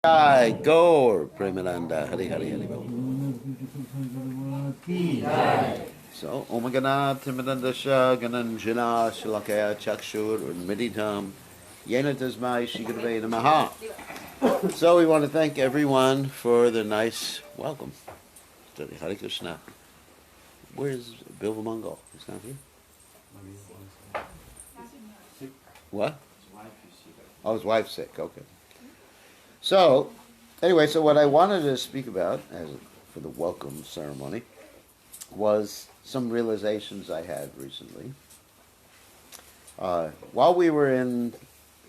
Jai Gaur Premananda Hari Hari Hari Bol. So, Om Ganat Timadandasha Gananjana Shilakaya Chakshur Meditam Yena Tasmai Shikadve Namaha. So, we want to thank everyone for the nice welcome. Hare Krishna. Where's Bilva Mongol? He's not here? What? Oh, his wife's sick. Okay. So, anyway, so what I wanted to speak about for the welcome ceremony was some realizations I had recently. While we were in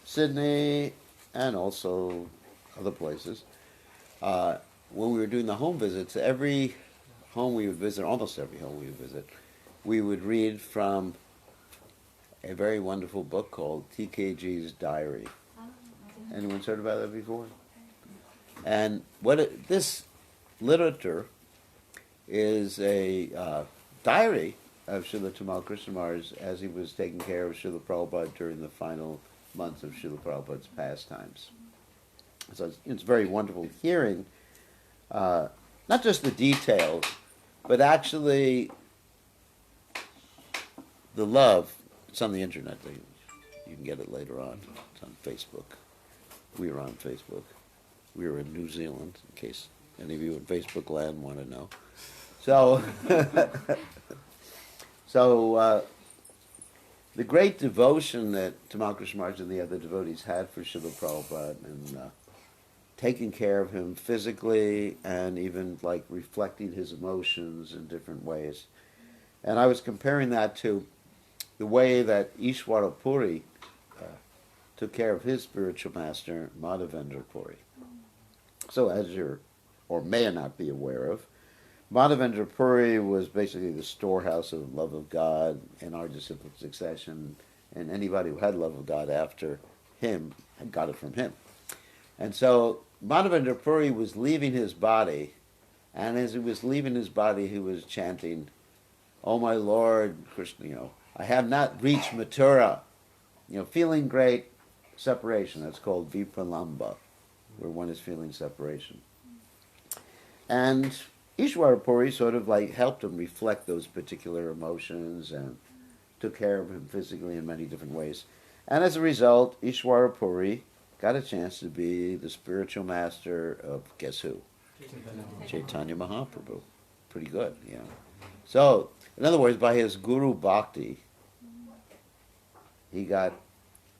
Sydney and also other places, when we were doing the home visits, every home we would visit, almost every home we would visit, we would read from a very wonderful book called TKG's Diary. Anyone heard about that before? And this literature is a diary of Srila Tamal Krishna Maharaj as he was taking care of Srila Prabhupada during the final months of Srila Prabhupada's pastimes. So it's very wonderful hearing not just the details, but actually the love. It's on the internet. You can get it later on. It's on Facebook. We were on Facebook. We were in New Zealand, in case any of you in Facebook land want to know. So, the great devotion that Tamal Krishna Maharaj and the other devotees had for Srila Prabhupada and taking care of him physically and even like reflecting his emotions in different ways. And I was comparing that to the way that Ishwara Puri took care of his spiritual master, Madhavendra Puri. So as you're, or may not be aware of, Madhavendra Puri was basically the storehouse of love of God in our disciplic succession, and anybody who had love of God after him had got it from him. And so Madhavendra Puri was leaving his body, and as he was leaving his body, he was chanting, "Oh my Lord, Krishna, I have not reached Mathura," feeling great separation. That's called Vipralamba, where one is feeling separation. And Ishwara Puri sort of like helped him reflect those particular emotions and took care of him physically in many different ways. And as a result, Ishwara Puri got a chance to be the spiritual master of, guess who? Chaitanya Mahaprabhu. Pretty good, yeah. So, in other words, by his Guru Bhakti, he got,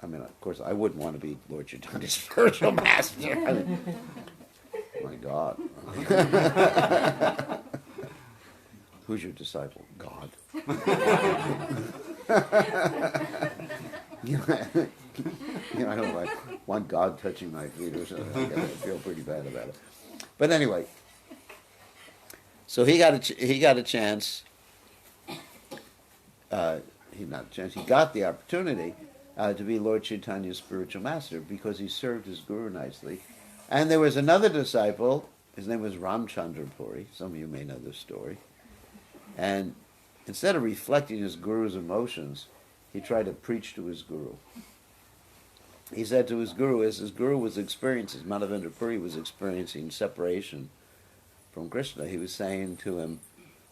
of course, I wouldn't want to be Lord Chaitanya's spiritual master. My God. Who's your disciple? God. I don't want God touching my feet or something. I feel pretty bad about it. But anyway, so he got a chance. He got the opportunity to be Lord Chaitanya's spiritual master because he served his guru nicely. And there was another disciple, his name was Ramchandra Puri. Some of you may know this story. And instead of reflecting his guru's emotions, he tried to preach to his guru. He said to his guru, as his guru was experiencing, Madhavendra Puri was experiencing separation from Krishna, he was saying to him,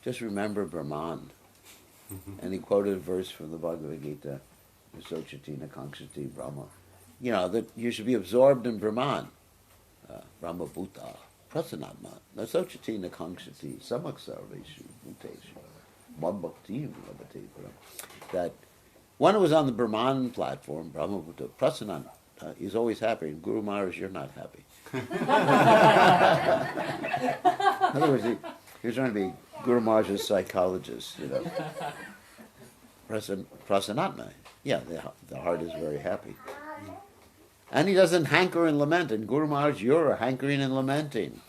just remember Brahman. And he quoted a verse from the Bhagavad Gita, Sochatina Kankshati Brahma. That you should be absorbed in Brahman. Brahma Bhuta, Prasanatma, Nasochatina Kankshati, Samaksarveshu, Bhuteshu, Mambhakti Labhate. That one who was on the Brahman platform, Brahma Bhuta, Prasanat, is always happy, and Guru Maharaj, you're not happy. In other words, he was trying to be Guru Maharaj's psychologist, Prasanatma. Yeah, the heart is very happy. And he doesn't hanker and lament. And Guru Maharaj, you're hankering and lamenting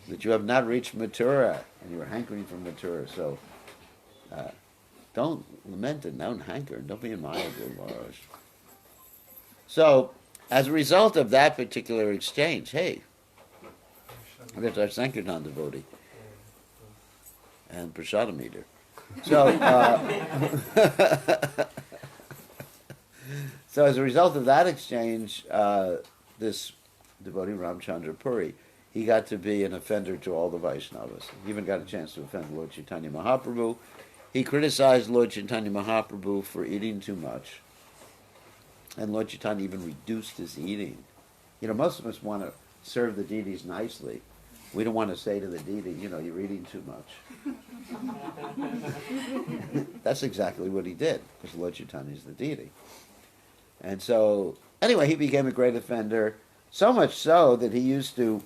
that you have not reached Mathura, and you're hankering for Mathura. So don't lament and don't hanker, and don't be in Maya, Guru Maharaj. So, as a result of that particular exchange, hey, we got our Sankirtan devotee and prasadam eater. So, so as a result of that exchange, this devotee Ramchandra Puri. He got to be an offender to all the Vaishnavas. He even got a chance to offend Lord Chaitanya Mahaprabhu. He criticized Lord Chaitanya Mahaprabhu for eating too much. And Lord Chaitanya even reduced his eating. You know, most of us want to serve the deities nicely. We don't want to say to the deity, you know, you're eating too much. That's exactly what he did, because Lord Chaitanya is the deity. And so, anyway, he became a great offender, so much so that he used to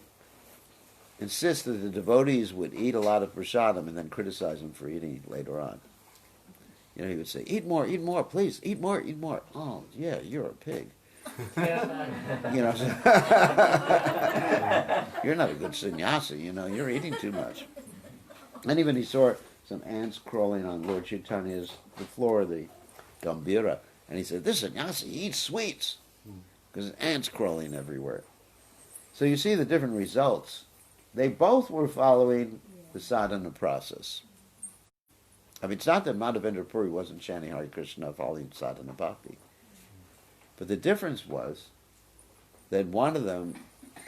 insist that the devotees would eat a lot of prasadam and then criticize him for eating later on. You know, he would say, eat more, please, eat more, eat more. Oh, yeah, you're a pig. You know, you're not a good sannyasi, you know, you're eating too much. And even he saw some ants crawling on Lord Chaitanya's, the floor of the Gambhira, and he said, this sannyasi eats sweets, because there's ants crawling everywhere. So you see the different results. They both were following the sadhana process. I mean, it's not that Madhavendra Puri wasn't chanting Hare Krishna following sadhana bhakti. But the difference was that one of them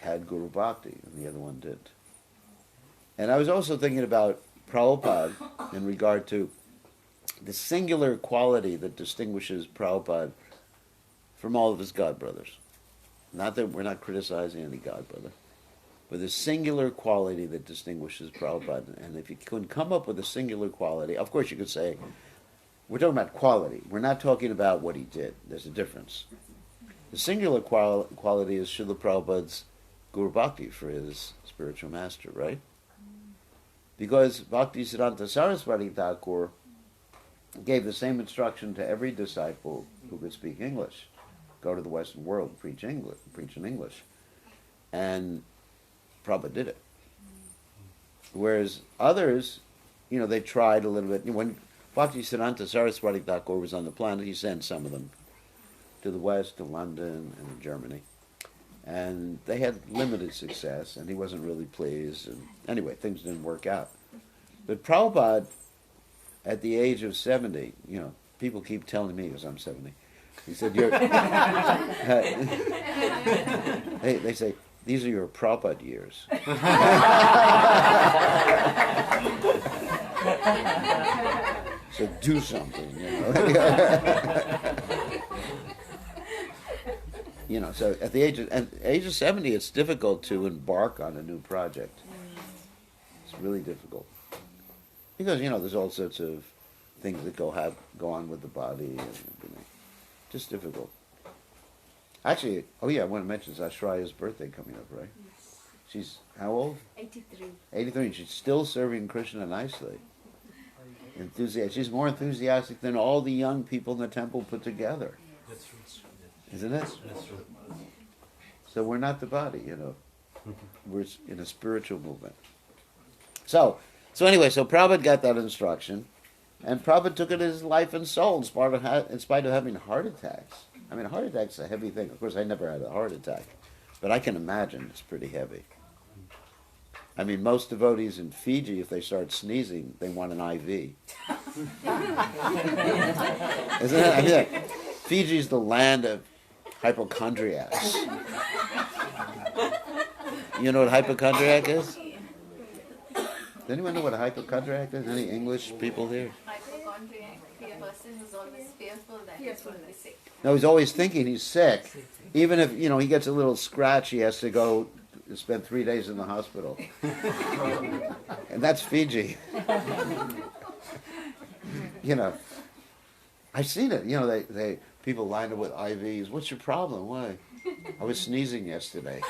had Guru Bhakti and the other one didn't. And I was also thinking about Prabhupada in regard to the singular quality that distinguishes Prabhupada from all of his godbrothers. Not that we're not criticizing any godbrother, but the singular quality that distinguishes Prabhupada. And if you can come up with a singular quality, of course you could say, we're talking about quality. We're not talking about what he did. There's a difference. The singular quality is Srila Prabhupada's Guru Bhakti for his spiritual master, right? Because Bhakti Siddhanta Saraswati Thakur gave the same instruction to every disciple who could speak English. Go to the Western world and preach in English. And Prabhupada did it. Whereas others, you know, they tried a little bit. When Bhakti Siddhanta Saraswati Thakur was on the planet, he sent some of them to the West, to London, and to Germany. And they had limited success, and he wasn't really pleased. And anyway, things didn't work out. But Prabhupada, at the age of 70, you know, people keep telling me, because I'm 70, he said, you're... they say, these are your Prabhupada years. So do something, you know. You know, so at the age of 70, it's difficult to embark on a new project. It's really difficult. Because, you know, there's all sorts of things that go on with the body and everything. Just difficult. Actually, oh yeah, I want to mention it's Ashraya's birthday coming up, right? Yes. She's how old? 83. 83. She's still serving Krishna nicely. Enthusiastic. She's more enthusiastic than all the young people in the temple put together. That's true. Isn't it? That's true. So we're not the body, you know. We're in a spiritual movement. So anyway, so Prabhupada got that instruction, and Prabhupada took it as his life and soul in spite of having heart attacks. I mean, a heart attack's a heavy thing. Of course, I never had a heart attack, but I can imagine it's pretty heavy. I mean, most devotees in Fiji, if they start sneezing, they want an IV. Isn't it? I mean, Fiji's the land of hypochondriacs. You know what hypochondriac is? Does anyone know what a hypochondriac is? Any English people here? Hypochondriac, a person who's always fearful that he's going to be sick. No, he's always thinking he's sick. Even if, you know, he gets a little scratch, he has to go spend 3 days in the hospital. And that's Fiji. You know, I've seen it. You know, they people lined up with IVs. What's your problem? Why? I was sneezing yesterday.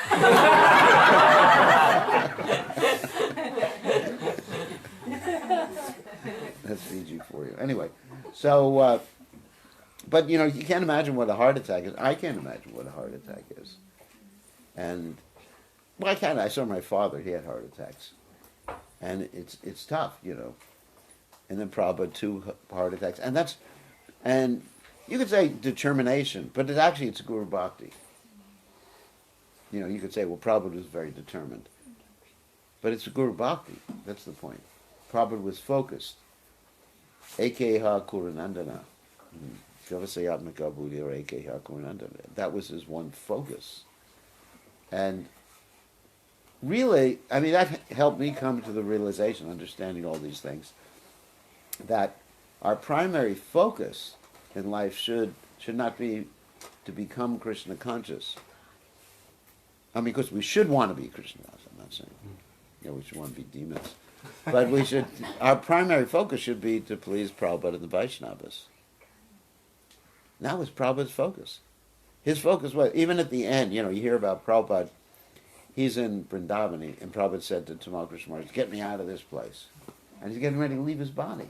That's Fiji for you. Anyway, so, but you know, you can't imagine what a heart attack is. I can't imagine what a heart attack is. And, well, I can. I saw my father. He had heart attacks. And it's tough, you know. And then Prabhupada, 2 heart attacks. And you could say determination, but it's Guru Bhakti. You know, you could say, well, Prabhupada was very determined. But it's Guru Bhakti. That's the point. Prabhupada was focused. Ekeha Kurunandana. That was his one focus. And really, I mean, that helped me come to the realization, understanding all these things, that our primary focus in life should not be to become Krishna conscious. I mean, because we should want to be Krishna conscious. I'm not saying, we should want to be demons. But our primary focus should be to please Prabhupada and the Vaishnavas. That was Prabhupada's focus. His focus was, even at the end, you hear about Prabhupada, he's in Vrindavan, and Prabhupada said to Tamal Krishna Maharaj, get me out of this place. And he's getting ready to leave his body.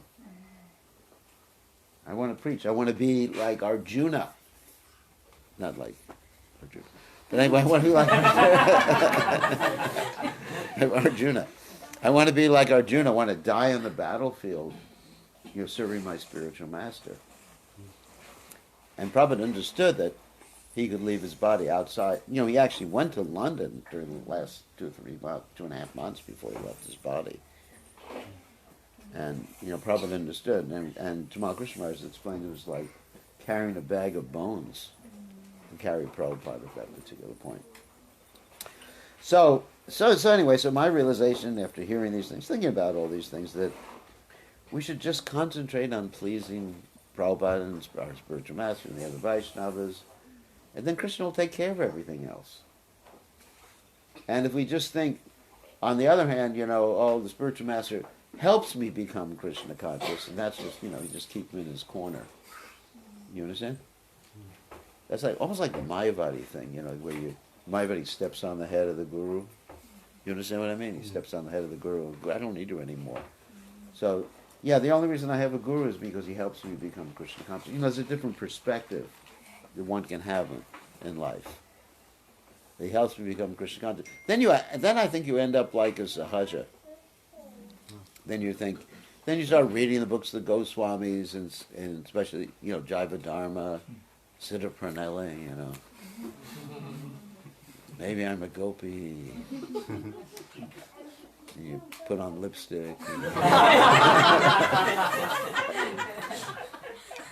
I want to preach. I want to be like Arjuna. Not like Arjuna. But anyway, I want to be like Arjuna. I want to be like Arjuna. I want to die on the battlefield, serving my spiritual master. And Prabhupada understood that he could leave his body outside. He actually went to London during the last 2.5 months before he left his body. And, Prabhupada understood. And Tamal Krishna Maharaj explained it was like carrying a bag of bones to carry Prabhupada at that particular point. So anyway, my realization after hearing these things, thinking about all these things, that we should just concentrate on pleasing Prabhupada and our spiritual master and the other Vaishnavas, and then Krishna will take care of everything else. And if we just think, on the other hand, the spiritual master helps me become Krishna conscious, and that's just, you just keep him in his corner. You understand? That's almost like the Mayavadi thing, where Mayavadi steps on the head of the guru. You understand what I mean? He steps on the head of the guru. I don't need you anymore. So, the only reason I have a guru is because he helps me become Krishna conscious. There's a different perspective that one can have in life. He helps me become Krishna conscious. Then I think you end up like a Sahaja. Then you start reading the books of the Goswamis and especially, Jaiva Dharma, Siddha Pranela, Maybe I'm a gopi. And you put on lipstick.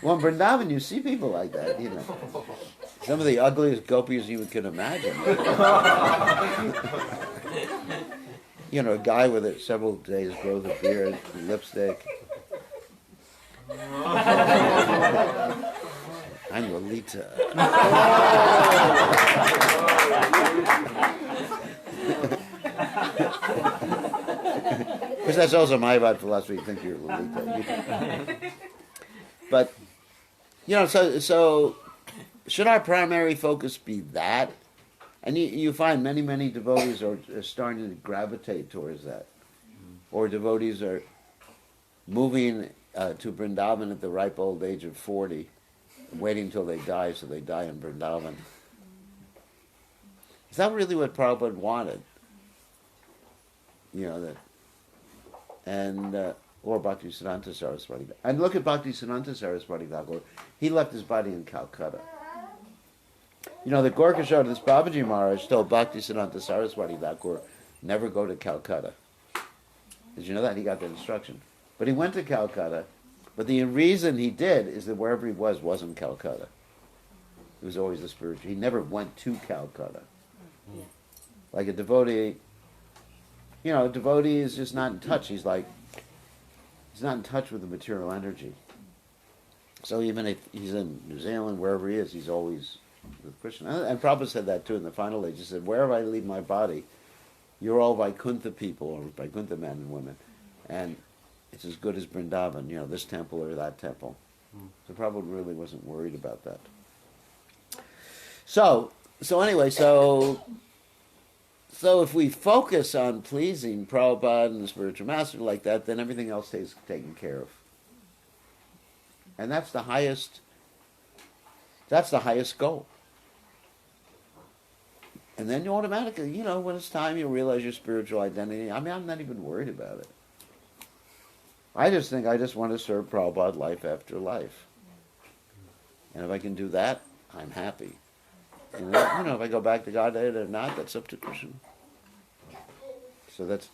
Well, in Vrindavan, you see people like that, Some of the ugliest gopis you can imagine. A guy with several days' growth of beard and lipstick. I'm Lolita. Because that's also my Mayavad philosophy. You think you're Lolita. But, so should our primary focus be that? And you find many, many devotees are starting to gravitate towards that. Or devotees are moving to Vrindavan at the ripe old age of 40, waiting until they die, so they die in Vrindavan. Is that really what Prabhupada wanted? Or Bhaktisiddhanta Saraswati. And look at Bhaktisiddhanta Saraswati Thakur. He left his body in Calcutta. The Gorkha this Babaji Maharaj told Bhaktisiddhanta Saraswati Thakur, never go to Calcutta. Did you know that? He got that instruction. But he went to Calcutta, but the reason he did is that wherever he wasn't Calcutta. It was always the spiritual. He never went to Calcutta. Like a devotee, a devotee is just not in touch. He's not in touch with the material energy. So even if he's in New Zealand, wherever he is, he's always with Krishna. And Prabhupada said that too in the final age. He said, wherever I leave my body, you're all Vaikuntha people, or Vaikuntha men and women. And it's as good as Vrindavan, this temple or that temple. So Prabhupada really wasn't worried about that. So anyway, so if we focus on pleasing Prabhupada and the spiritual master like that, then everything else stays taken care of. And that's the highest goal. And then you automatically, when it's time, you realize your spiritual identity. I mean, I'm not even worried about it. I just think I just want to serve Prabhupada life after life. And if I can do that, I'm happy. And if I go back to Godhead or not, that's up to Krishna. So that's,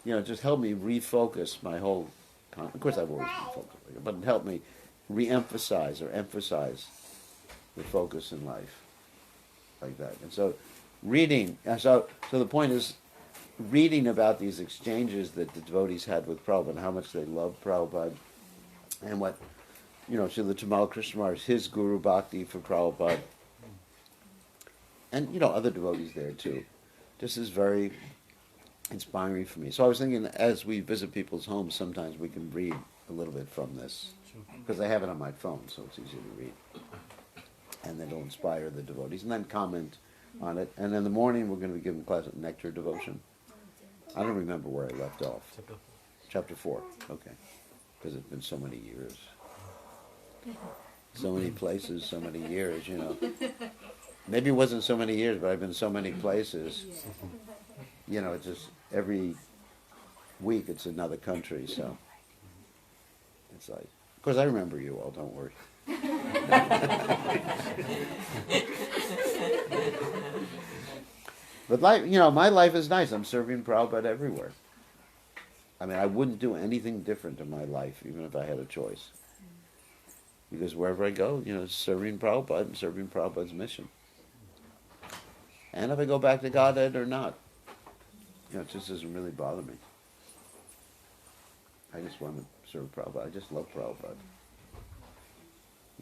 just helped me refocus my whole, of course I've always been focused, but it helped me re-emphasize or emphasize the focus in life like that. And so reading. So the point is, reading about these exchanges that the devotees had with Prabhupada, and how much they loved Prabhupada, and what, Srila Tamal Krishna Maharaj, his Guru Bhakti for Prabhupada, and, other devotees there too. This is very inspiring for me. So I was thinking, as we visit people's homes, sometimes we can read a little bit from this, because I have it on my phone, so it's easy to read. And then it'll inspire the devotees, and then comment on it. And in the morning, we're going to be giving class at Nectar Devotion. I don't remember where I left off. Chapter 4. Okay. Because it's been so many years. So many places, so many years, Maybe it wasn't so many years, but I've been so many places. It's just every week it's another country, so it's like, of course I remember you all, don't worry. But life, my life is nice. I'm serving Prabhupada everywhere. I mean, I wouldn't do anything different in my life, even if I had a choice. Because wherever I go, serving Prabhupada and serving Prabhupada's mission. And if I go back to Godhead or not, it just doesn't really bother me. I just want to serve Prabhupada. I just love Prabhupada.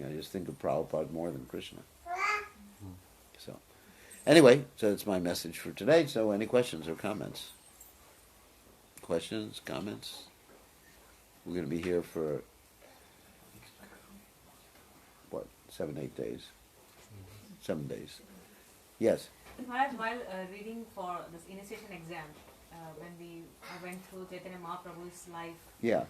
I just think of Prabhupada more than Krishna. So, anyway, so that's my message for today. So, any questions or comments? Questions, comments? We're going to be here for, 7, 8 days? 7 days. Yes? Maharaj, while reading for this initiation exam, when I went through Chaitanya Mahaprabhu's life, Yeah.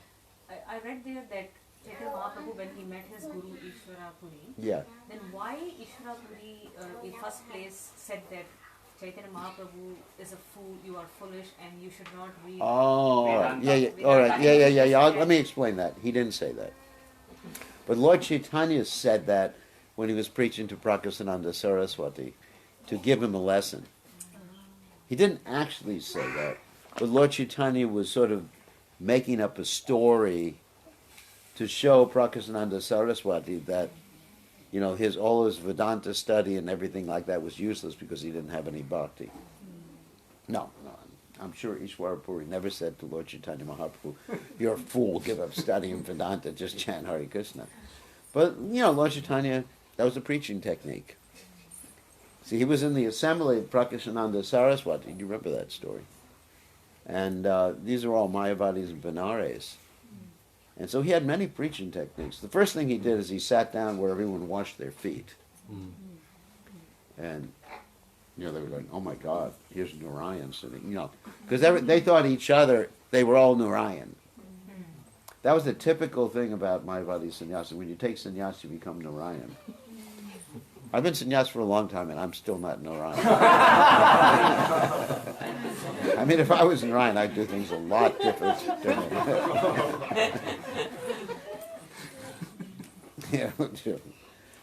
I read there that Chaitanya Mahaprabhu, when he met his Guru Ishvara Puri, Yeah. then why Ishvara Puri in first place said that Chaitanya Mahaprabhu is a fool, you are foolish, and you should not read. Oh, all right. Yeah. All right. Yeah. Let me explain that. He didn't say that. But Lord Chaitanya said that when he was preaching to Prakasananda Saraswati to give him a lesson. He didn't actually say that. But Lord Chaitanya was sort of making up a story to show Prakasananda Saraswati that, all his Vedanta study and everything like that was useless because he didn't have any bhakti. No. I'm sure Ishwara Puri never said to Lord Chaitanya Mahaprabhu, "You're a fool, give up studying Vedanta, just chant Hare Krishna." But, Lord Chaitanya, that was a preaching technique. See, he was in the assembly of Prakasananda Saraswati. Do you remember that story? And these are all Mayavadis and Benares. And so he had many preaching techniques. The first thing he did is he sat down where everyone washed their feet. And, they were going, "Oh my God, here's Narayan sitting," because they thought each other, they were all Narayan. That was the typical thing about Mayavadi sannyasa. When you take sannyasa, you become Narayan. I've been sannyasa for a long time, and I'm still not Narayan. I mean, if I was Narayan, I'd do things a lot different.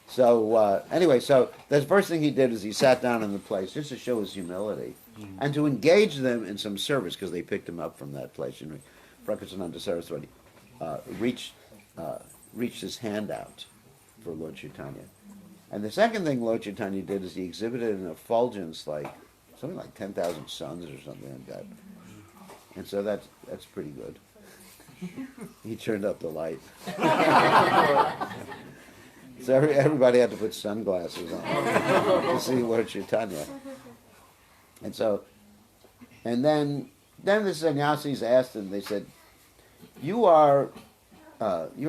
So anyway, so the first thing he did is he sat down in the place just to show his humility and to engage them in some service, because they picked him up from that place. Prakasananda Saraswati reached his hand out for Lord Chaitanya. And the second thing Lord Chaitanya did is he exhibited an effulgence like something like 10,000 suns or something like that. And so that's pretty good. He turned up the light. So everybody had to put sunglasses on to see Lord Chaitanya. And then the sannyasis asked him, they said, you're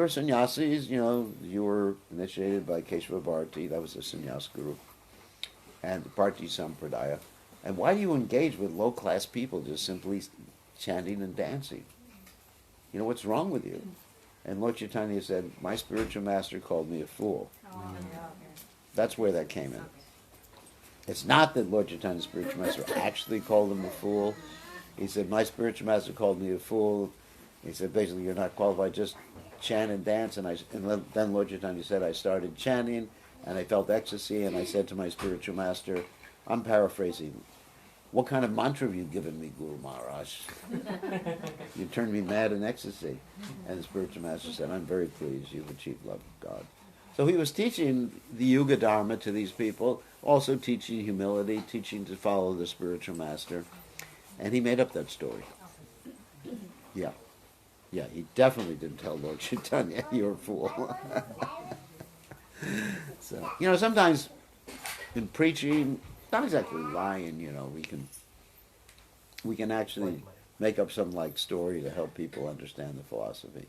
sannyasis, you were initiated by Keshava Bharati, that was the sannyas guru, and the Bharati Sampradaya. And why do you engage with low-class people just simply chanting and dancing? What's wrong with you? And Lord Chaitanya said, my spiritual master called me a fool. That's where that came in. It's not that Lord Chaitanya's spiritual master actually called him a fool. He said, my spiritual master called me a fool. He said, basically, you're not qualified, just chant and dance. And then Lord Chaitanya said, I started chanting, and I felt ecstasy, and I said to my spiritual master, I'm paraphrasing, what kind of mantra have you given me, Guru Maharaj? You turned me mad in ecstasy. And the spiritual master said, I'm very pleased, you've achieved love of God. So he was teaching the Yuga Dharma to these people also teaching humility, teaching to follow the spiritual master. And he made up that story. Yeah. Yeah, he definitely didn't tell Lord Chaitanya, you're a fool. So, sometimes in preaching, not exactly lying, we can actually make up some story to help people understand the philosophy.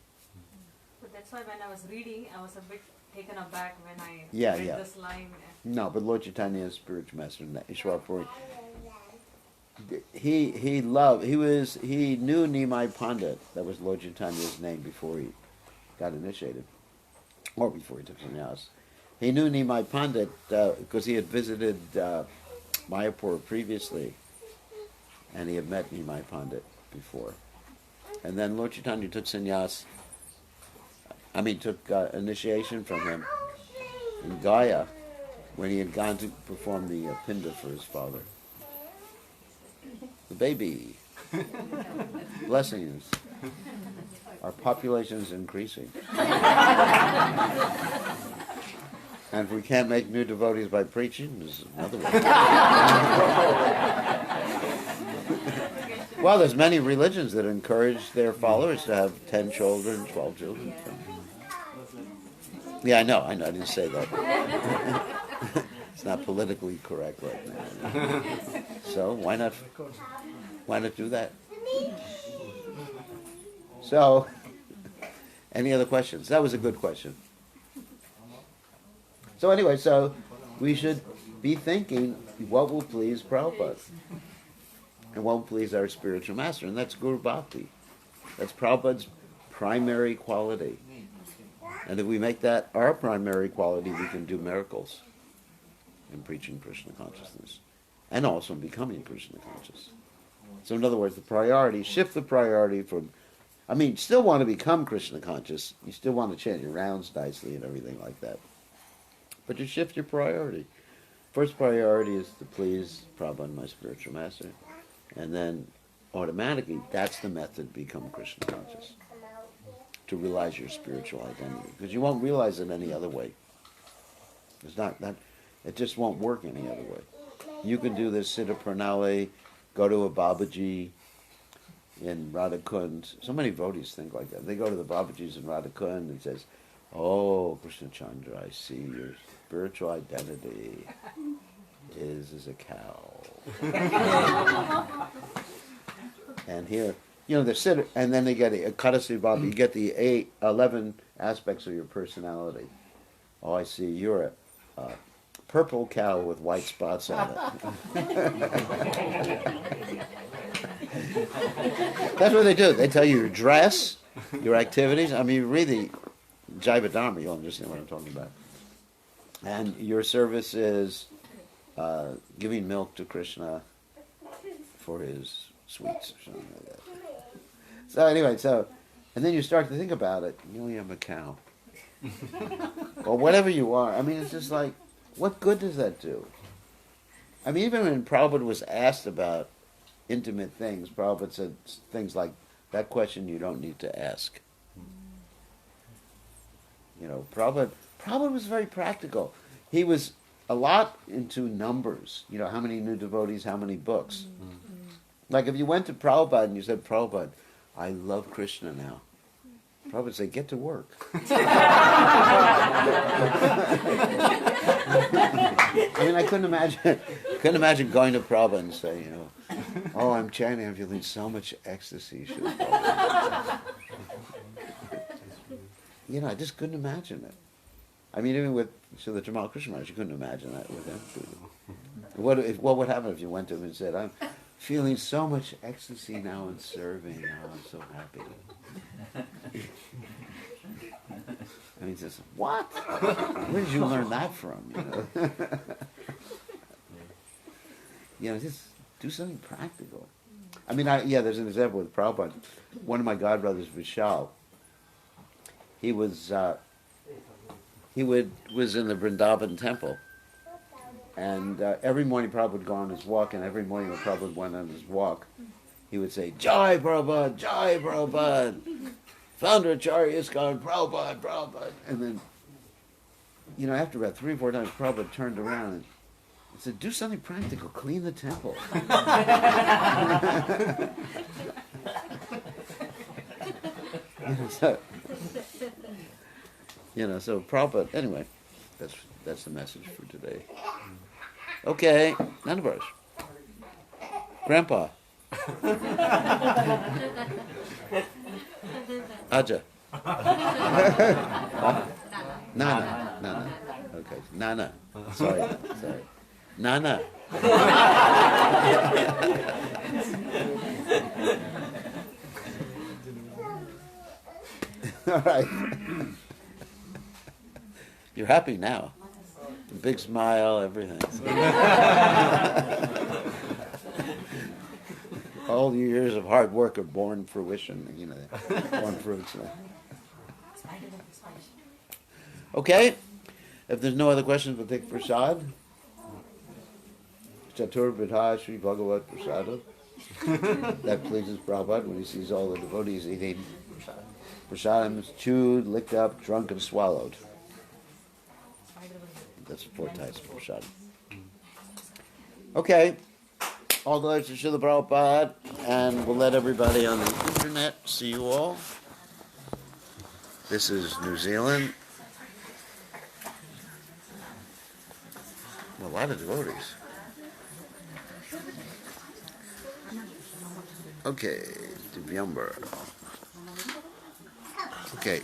But that's why when I was reading, I was a bit taken aback when I Yeah, read yeah. this line. No, but Lord Chaitanya is spiritual master. Srila Prabhupada, he knew Nimai Pandit. That was Lord Chaitanya's name before he got initiated, or before he took sannyas. He knew Nimai Pandit because he had visited Mayapur previously, and he had met Nimai Pandit before. And then Lord Chaitanya took initiation from him in Gaya when he had gone to perform the pinda for his father. The baby. Blessings. Our population is increasing. And if we can't make new devotees by preaching, there's another way. Well, there's many religions that encourage their followers to have 10 children, 12 children. Yeah, I know, I didn't say that. It's not politically correct right now. So, why not do that? So, any other questions? That was a good question. So anyway, we should be thinking what will please Prabhupada and what will please our spiritual master, and that's Guru Bhakti. That's Prabhupada's primary quality. And if we make that our primary quality, we can do miracles in preaching Krishna consciousness and also in becoming Krishna conscious. So in other words, shift the priority from, still want to become Krishna conscious, you still want to chant your rounds nicely and everything like that. But you shift your priority. First priority is to please Prabhupada, my spiritual master. And then automatically, that's the method to become Krishna conscious. To realize your spiritual identity. Because you won't realize it any other way. It just won't work any other way. You can do this Siddha Pranali, go to a Babaji in Radhakund. So many devotees think like that. They go to the Babajis in Radhakund and says, "Oh, Krishna Chandra, I see your spiritual identity is as a cow." And here, they sit, and then they get a Kadasi Baba. You get the 11 aspects of your personality. Oh, I see, you're a purple cow with white spots on it. That's what they do. They tell you your dress, your activities. You read the Jaiva Dharma, you'll understand what I'm talking about. And your service is giving milk to Krishna for his sweets or something like that. So anyway, and then you start to think about it. I'm a cow. Or whatever you are. It's just like, what good does that do? Even when Prabhupada was asked about intimate things, Prabhupada said things like, that question you don't need to ask. Prabhupada was very practical. He was a lot into numbers. How many new devotees, how many books. Like if you went to Prabhupada and you said, "Prabhupada, I love Krishna now." Prabhupada would say, "Get to work." I couldn't imagine going to Prabhupada and saying, "Oh, I'm chanting, I'm feeling so much ecstasy." I just couldn't imagine it. Even with the Tamal Krishna Maharaj, you couldn't imagine that with him. What would happen if you went to him and said, "I'm feeling so much ecstasy now in serving. Oh, I'm so happy." He says, "What? Where did you learn that from?" Just do something practical. There's an example with Prabhupada. One of my godbrothers, Vishal, he was in the Vrindavan temple, and every morning Prabhupada would go on his walk, and every morning when Prabhupada went on his walk, he would say, "Jai Prabhupada, Jai Prabhupada, founder Acharya ISKCON, Prabhupada." And then, after about 3 or 4 times, Prabhupada turned around He said, do something practical. Clean the temple. so, so Prabhupada, anyway, that's the message for today. Okay, none of us. Grandpa. Aja. Nana. Okay, Nana. Sorry. Nana. All right. You're happy now. Big smile, everything. All your years of hard work are born fruition, born fruits. Okay. If there's no other questions, we'll take prasad. Chatur Vidha Sri Bhagavat Prasada. That pleases Prabhupada when he sees all the devotees eating prasadam, chewed, licked up, drunk, and swallowed. That's 4 types of prasadam. Okay. All the lights to Srila Prabhupada, and we'll let everybody on the internet see you all. This is New Zealand. A lot of devotees. Okay, Divyambar. Okay.